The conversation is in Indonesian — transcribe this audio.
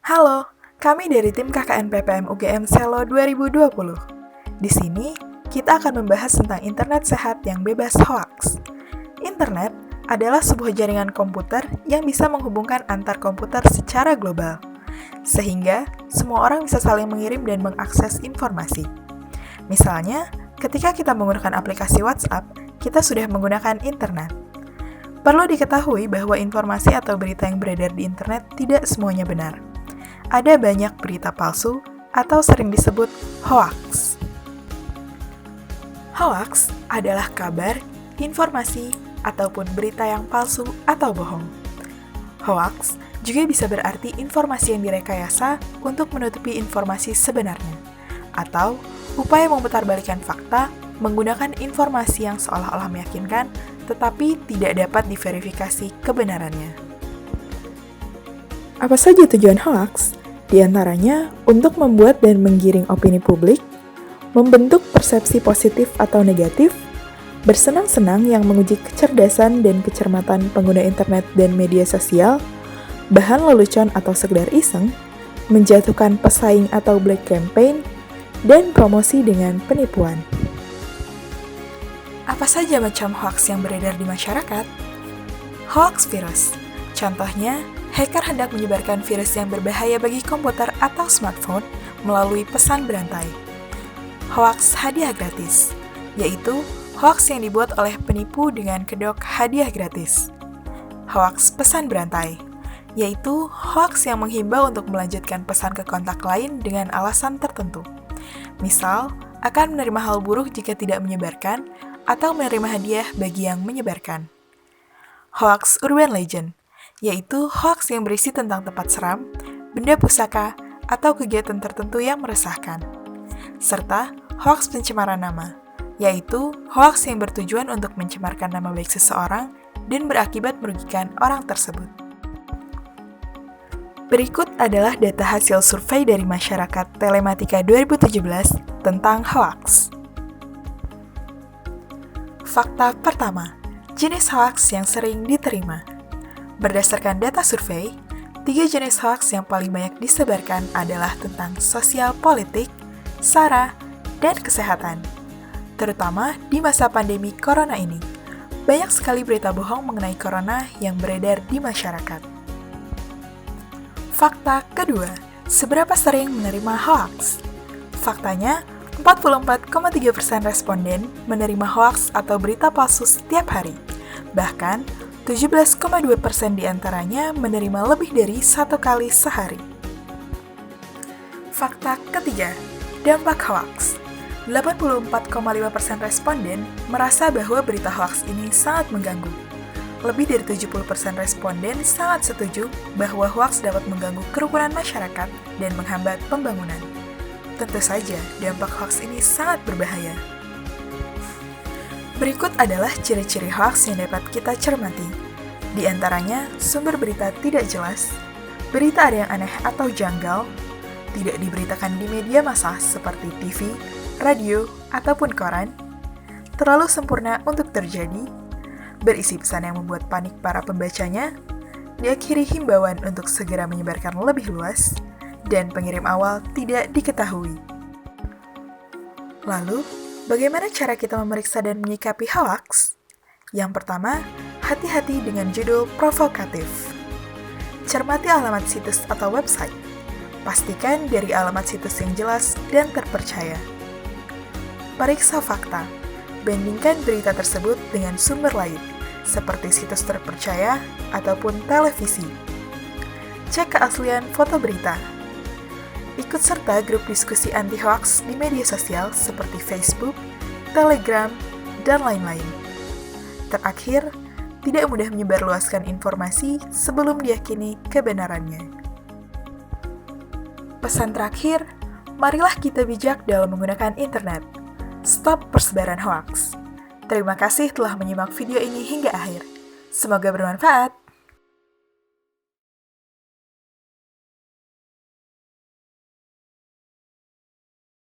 Halo, kami dari tim KKN PPM UGM Selo 2020. Di sini, kita akan membahas tentang internet sehat yang bebas hoaks. Internet adalah sebuah jaringan komputer yang bisa menghubungkan antar komputer secara global, sehingga semua orang bisa saling mengirim dan mengakses informasi. Misalnya, ketika kita menggunakan aplikasi WhatsApp, kita sudah menggunakan internet. Perlu diketahui bahwa informasi atau berita yang beredar di internet tidak semuanya benar. Ada banyak berita palsu atau sering disebut hoaks. Hoaks adalah kabar, informasi, ataupun berita yang palsu atau bohong. Hoaks juga bisa berarti informasi yang direkayasa untuk menutupi informasi sebenarnya, atau upaya memutarbalikkan fakta menggunakan informasi yang seolah-olah meyakinkan tetapi tidak dapat diverifikasi kebenarannya. Apa saja tujuan hoaks? Di antaranya untuk membuat dan menggiring opini publik, membentuk persepsi positif atau negatif, bersenang-senang yang menguji kecerdasan dan kecermatan pengguna internet dan media sosial, bahan lelucon atau sekedar iseng, menjatuhkan pesaing atau black campaign, dan promosi dengan penipuan. Apa saja macam hoaks yang beredar di masyarakat? Hoaks virus. Contohnya, hacker hendak menyebarkan virus yang berbahaya bagi komputer atau smartphone melalui pesan berantai. Hoaks hadiah gratis, yaitu hoaks yang dibuat oleh penipu dengan kedok hadiah gratis. Hoaks pesan berantai, yaitu hoaks yang menghimbau untuk melanjutkan pesan ke kontak lain dengan alasan tertentu. Misal, akan menerima hal buruk jika tidak menyebarkan, atau menerima hadiah bagi yang menyebarkan. Hoaks urban legend, yaitu hoaks yang berisi tentang tempat seram, benda pusaka, atau kegiatan tertentu yang meresahkan. Serta hoaks pencemaran nama, yaitu hoaks yang bertujuan untuk mencemarkan nama baik seseorang dan berakibat merugikan orang tersebut. Berikut adalah data hasil survei dari masyarakat Telematika 2017 tentang hoaks. Fakta pertama, jenis hoaks yang sering diterima. Berdasarkan data survei, 3 jenis hoaks yang paling banyak disebarkan adalah tentang sosial politik, SARA, dan kesehatan. Terutama di masa pandemi corona ini, banyak sekali berita bohong mengenai corona yang beredar di masyarakat. Fakta kedua, seberapa sering menerima hoaks? Faktanya, 44,3% responden menerima hoaks atau berita palsu setiap hari. Bahkan, 17,2% diantaranya menerima lebih dari 1 kali sehari. Fakta ketiga, dampak hoaks. 84,5% responden merasa bahwa berita hoaks ini sangat mengganggu. Lebih dari 70% responden sangat setuju bahwa hoaks dapat mengganggu kerukunan masyarakat dan menghambat pembangunan. Tentu saja, dampak hoaks ini sangat berbahaya. Berikut adalah ciri-ciri hoaks yang dapat kita cermati. Di antaranya, sumber berita tidak jelas, berita ada yang aneh atau janggal, tidak diberitakan di media massa seperti TV, radio, ataupun koran, terlalu sempurna untuk terjadi, berisi pesan yang membuat panik para pembacanya, diakhiri himbauan untuk segera menyebarkan lebih luas, dan pengirim awal tidak diketahui. Lalu, bagaimana cara kita memeriksa dan menyikapi hoaks? Yang pertama, hati-hati dengan judul provokatif. Cermati alamat situs atau website. Pastikan dari alamat situs yang jelas dan terpercaya. Periksa fakta. Bandingkan berita tersebut dengan sumber lain, seperti situs terpercaya ataupun televisi. Cek keaslian foto berita. Ikut serta grup diskusi anti-hoaks di media sosial seperti Facebook, Telegram, dan lain-lain. Terakhir, tidak mudah menyebarluaskan informasi sebelum diyakini kebenarannya. Pesan terakhir, marilah kita bijak dalam menggunakan internet. Stop persebaran hoaks. Terima kasih telah menyimak video ini hingga akhir. Semoga bermanfaat.